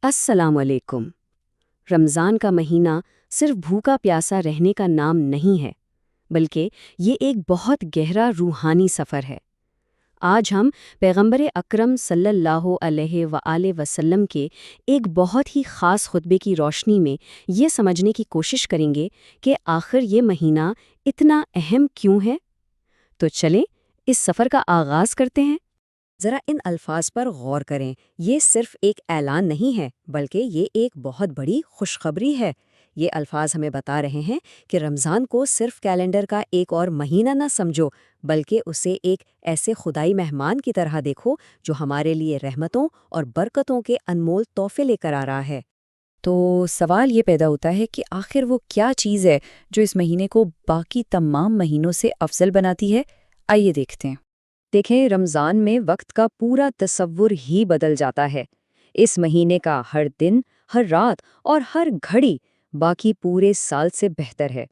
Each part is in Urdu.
السلام علیکم۔ رمضان کا مہینہ صرف بھوکا پیاسا رہنے کا نام نہیں ہے، بلکہ یہ ایک بہت گہرا روحانی سفر ہے۔ آج ہم پیغمبر اکرم صلی اللہ علیہ وآلہ وسلم کے ایک بہت ہی خاص خطبے کی روشنی میں یہ سمجھنے کی کوشش کریں گے کہ آخر یہ مہینہ اتنا اہم کیوں ہے۔ تو چلیں اس سفر کا آغاز کرتے ہیں۔ ذرا ان الفاظ پر غور کریں، یہ صرف ایک اعلان نہیں ہے، بلکہ یہ ایک بہت بڑی خوشخبری ہے۔ یہ الفاظ ہمیں بتا رہے ہیں کہ رمضان کو صرف کیلنڈر کا ایک اور مہینہ نہ سمجھو، بلکہ اسے ایک ایسے خدائی مہمان کی طرح دیکھو جو ہمارے لیے رحمتوں اور برکتوں کے انمول تحفے لے کر آ رہا ہے۔ تو سوال یہ پیدا ہوتا ہے کہ آخر وہ کیا چیز ہے جو اس مہینے کو باقی تمام مہینوں سے افضل بناتی ہے؟ آئیے دیکھتے ہیں۔ دیکھیں، رمضان میں وقت کا پورا تصور ہی بدل جاتا ہے۔ اس مہینے کا ہر دن، ہر رات اور ہر گھڑی باقی پورے سال سے بہتر ہے۔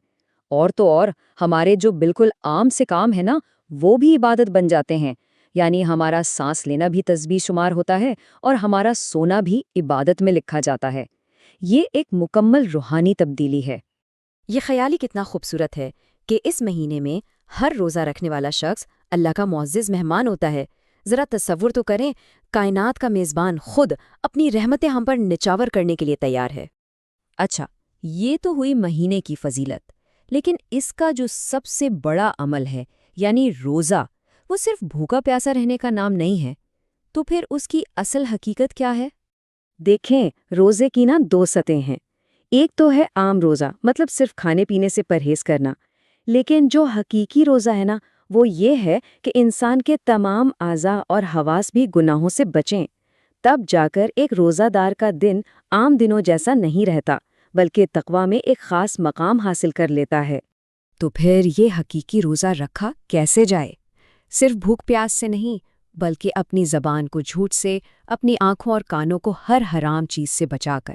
اور تو اور ہمارے جو بالکل عام سے کام ہے نا، وہ بھی عبادت بن جاتے ہیں۔ یعنی ہمارا سانس لینا بھی تسبیح شمار ہوتا ہے اور ہمارا سونا بھی عبادت میں لکھا جاتا ہے۔ یہ ایک مکمل روحانی تبدیلی ہے۔ یہ خیال ہی کتنا خوبصورت ہے کہ اس مہینے میں ہر روزہ رکھنے والا شخص اللہ کا معزز مہمان ہوتا ہے۔ ذرا تصور تو کریں، کائنات کا میزبان خود اپنی رحمتیں ہم پر نچاور کرنے کے لیے تیار ہے۔ اچھا، یہ تو ہوئی مہینے کی فضیلت، لیکن اس کا جو سب سے بڑا عمل ہے، یعنی روزہ، وہ صرف بھوکا پیاسا رہنے کا نام نہیں ہے۔ تو پھر اس کی اصل حقیقت کیا ہے؟ دیکھیں، روزے کی نا دو سطحیں ہیں۔ ایک تو ہے عام روزہ، مطلب صرف کھانے پینے سے پرہیز کرنا۔ لیکن جو حقیقی روزہ ہے نا، وہ یہ ہے کہ انسان کے تمام اعضاء اور حواس بھی گناہوں سے بچیں۔ تب جا کر ایک روزہ دار کا دن عام دنوں جیسا نہیں رہتا، بلکہ تقویٰ میں ایک خاص مقام حاصل کر لیتا ہے۔ تو پھر یہ حقیقی روزہ رکھا کیسے جائے؟ صرف بھوک پیاس سے نہیں، بلکہ اپنی زبان کو جھوٹ سے، اپنی آنکھوں اور کانوں کو ہر حرام چیز سے بچا کر۔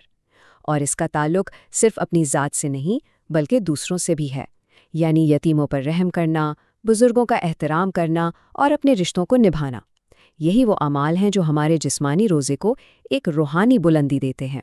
اور اس کا تعلق صرف اپنی ذات سے نہیں، بلکہ دوسروں سے بھی ہے۔ یعنی یتیموں پر رحم کرنا، بزرگوں کا احترام کرنا اور اپنے رشتوں کو نبھانا۔ یہی وہ اعمال ہیں جو ہمارے جسمانی روزے کو ایک روحانی بلندی دیتے ہیں۔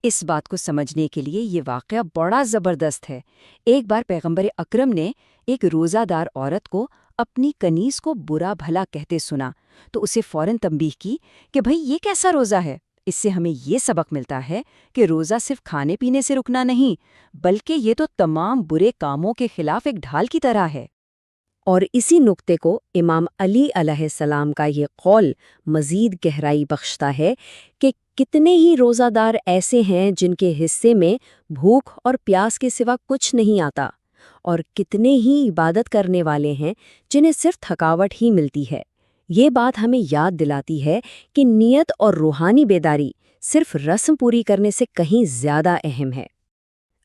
اس بات کو سمجھنے کے لیے یہ واقعہ بڑا زبردست ہے۔ ایک بار پیغمبر اکرم نے ایک روزہ دار عورت کو اپنی کنیز کو برا بھلا کہتے سنا تو اسے فوراً تنبیہ کی کہ بھئی یہ کیسا روزہ ہے؟ اس سے ہمیں یہ سبق ملتا ہے کہ روزہ صرف کھانے پینے سے رکنا نہیں، بلکہ یہ تو تمام برے کاموں کے خلاف ایک ڈھال کی طرح ہے۔ اور اسی نقطے کو امام علی علیہ السلام کا یہ قول مزید گہرائی بخشتا ہے کہ کتنے ہی روزہ دار ایسے ہیں جن کے حصے میں بھوک اور پیاس کے سوا کچھ نہیں آتا، اور کتنے ہی عبادت کرنے والے ہیں جنہیں صرف تھکاوٹ ہی ملتی ہے۔ یہ بات ہمیں یاد دلاتی ہے کہ نیت اور روحانی بیداری صرف رسم پوری کرنے سے کہیں زیادہ اہم ہے۔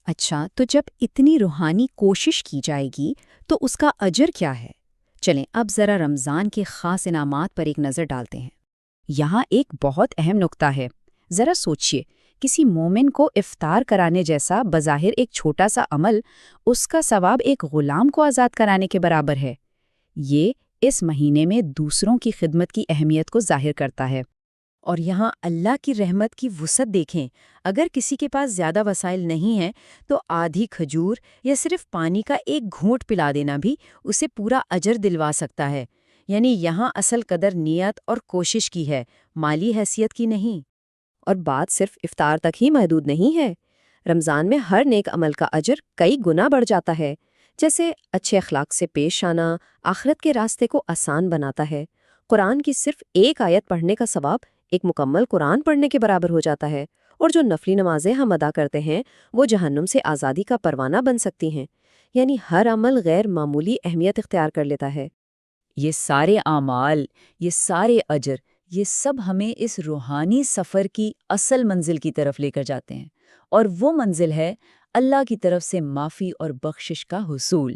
اچھا، تو جب اتنی روحانی کوشش کی جائے گی تو اس کا اجر کیا ہے؟ چلیں اب ذرا رمضان کے خاص انعامات پر ایک نظر ڈالتے ہیں۔ یہاں ایک بہت اہم نقطہ ہے۔ ذرا سوچئے، کسی مومن کو افطار کرانے جیسا بظاہر ایک چھوٹا سا عمل، اس کا ثواب ایک غلام کو آزاد کرانے کے برابر ہے۔ یہ اس مہینے میں دوسروں کی خدمت کی اہمیت کو ظاہر کرتا ہے۔ اور یہاں اللہ کی رحمت کی وسعت دیکھیں۔ اگر کسی کے پاس زیادہ وسائل نہیں ہیں تو آدھی کھجور یا صرف پانی کا ایک گھونٹ پلا دینا بھی اسے پورا اجر دلوا سکتا ہے۔ یعنی یہاں اصل قدر نیت اور کوشش کی ہے، مالی حیثیت کی نہیں۔ اور بات صرف افطار تک ہی محدود نہیں ہے۔ رمضان میں ہر نیک عمل کا اجر کئی گنا بڑھ جاتا ہے۔ جیسے اچھے اخلاق سے پیش آنا آخرت کے راستے کو آسان بناتا ہے۔ قرآن کی صرف ایک آیت پڑھنے کا ثواب ایک مکمل قرآن پڑھنے کے برابر ہو جاتا ہے، اور جو نفلی نمازیں ہم ادا کرتے ہیں وہ جہنم سے آزادی کا پروانہ بن سکتی ہیں۔ یعنی ہر عمل غیر معمولی اہمیت اختیار کر لیتا ہے۔ یہ سارے اعمال، یہ سارے اجر، یہ سب ہمیں اس روحانی سفر کی اصل منزل کی طرف لے کر جاتے ہیں، اور وہ منزل ہے اللہ کی طرف سے معافی اور بخشش کا حصول۔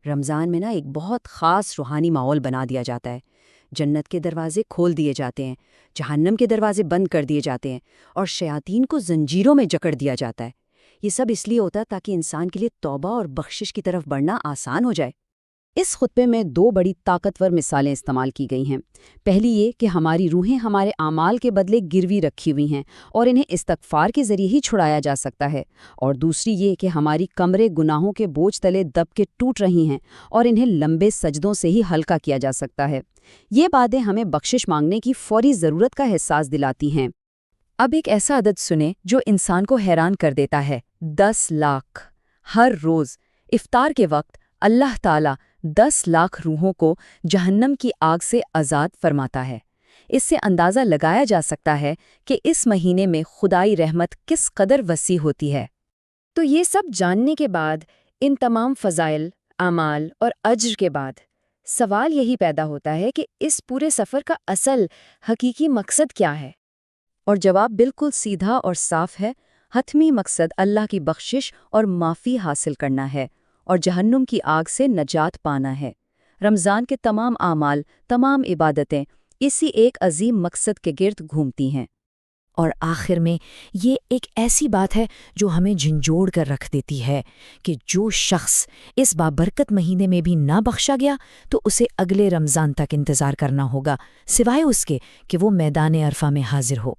رمضان میں ایک بہت خاص روحانی ماحول بنا دیا جاتا ہے۔ جنت کے دروازے کھول دیے جاتے ہیں، جہنم کے دروازے بند کر دیے جاتے ہیں، اور شیاطین کو زنجیروں میں جکڑ دیا جاتا ہے۔ یہ سب اس لیے ہوتا ہے تاکہ انسان کے لیے توبہ اور بخشش کی طرف بڑھنا آسان ہو جائے۔ اس خطبے میں 2 بڑی طاقتور مثالیں استعمال کی گئی ہیں۔ پہلی یہ کہ ہماری روحیں ہمارے اعمال کے بدلے گروی رکھی ہوئی ہیں اور انہیں استغفار کے ذریعے ہی چھڑایا جا سکتا ہے، اور دوسری یہ کہ ہماری کمریں گناہوں کے بوجھ تلے دب کے ٹوٹ رہی ہیں اور انہیں لمبے سجدوں سے ہی ہلکا کیا جا سکتا ہے۔ یہ باتیں ہمیں بخشش مانگنے کی فوری ضرورت کا احساس دلاتی ہیں۔ اب ایک ایسا عدد سنیں جو انسان کو حیران کر دیتا ہے، 10 لاکھ۔ ہر روز افطار کے وقت اللہ تعالیٰ 10 لاکھ روحوں کو جہنم کی آگ سے آزاد فرماتا ہے۔ اس سے اندازہ لگایا جا سکتا ہے کہ اس مہینے میں خدائی رحمت کس قدر وسیع ہوتی ہے۔ تو یہ سب جاننے کے بعد، ان تمام فضائل، اعمال اور اجر کے بعد، سوال یہی پیدا ہوتا ہے کہ اس پورے سفر کا اصل حقیقی مقصد کیا ہے؟ اور جواب بالکل سیدھا اور صاف ہے۔ حتمی مقصد اللہ کی بخشش اور معافی حاصل کرنا ہے اور جہنم کی آگ سے نجات پانا ہے۔ رمضان کے تمام اعمال، تمام عبادتیں اسی ایک عظیم مقصد کے گرد گھومتی ہیں۔ اور آخر میں یہ ایک ایسی بات ہے جو ہمیں جھنجھوڑ کر رکھ دیتی ہے کہ جو شخص اس بابرکت مہینے میں بھی نہ بخشا گیا تو اسے اگلے رمضان تک انتظار کرنا ہوگا، سوائے اس کے کہ وہ میدان عرفہ میں حاضر ہو۔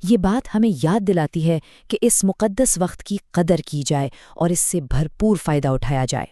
یہ بات ہمیں یاد دلاتی ہے کہ اس مقدس وقت کی قدر کی جائے اور اس سے بھرپور فائدہ اٹھایا جائے۔